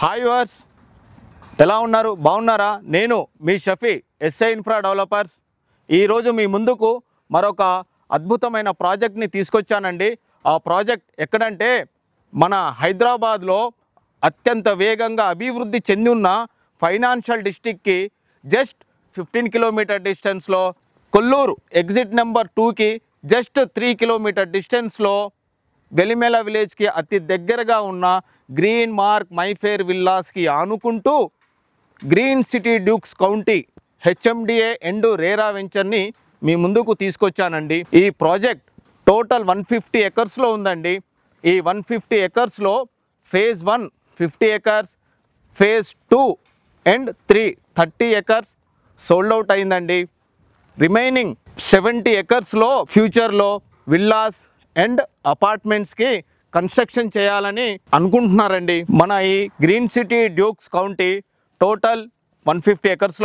Hi verse, ఎలా ఉన్నారు? బాగున్నారా? నేను మీ షఫీ, ఎస్ఐ ఇన్ఫ్రా డెవలపర్స్. ఈరోజు మీ ముందుకు మరొక అద్భుతమైన ప్రాజెక్ట్ని తీసుకొచ్చానండి. ఆ ప్రాజెక్ట్ ఎక్కడంటే మన హైదరాబాద్లో అత్యంత వేగంగా అభివృద్ధి చెంది ఉన్న ఫైనాన్షియల్ డిస్ట్రిక్ట్కి జస్ట్ 15 కిలోమీటర్ డిస్టెన్స్లో, కొల్లూరు ఎగ్జిట్ నెంబర్ 2కి జస్ట్ 3 కిలోమీటర్ డిస్టెన్స్లో, వెలిమేల విలేజ్కి అతి దగ్గరగా ఉన్న గ్రీన్ మార్క్ మైఫేర్ విల్లాస్కి ఆనుకుంటూ green city Dukes county HMDA and RERA వెంచర్ని మీ ముందుకు తీసుకొచ్చానండి. ఈ ప్రాజెక్ట్ టోటల్ 150 ఎకర్స్లో ఉందండి. ఈ 150 ఎకర్స్లో phase 1 50 acres, phase 2 and 3 30 acres sold out అయిందండి. రిమైనింగ్ 70 ఎకర్స్లో ఫ్యూచర్లో విల్లాస్ అండ్ అపార్ట్మెంట్స్కి కన్స్ట్రక్షన్ చేయాలని అనుకుంటున్నారండి. మన ఈ green city Dukes county total 150 ఎకర్స్లో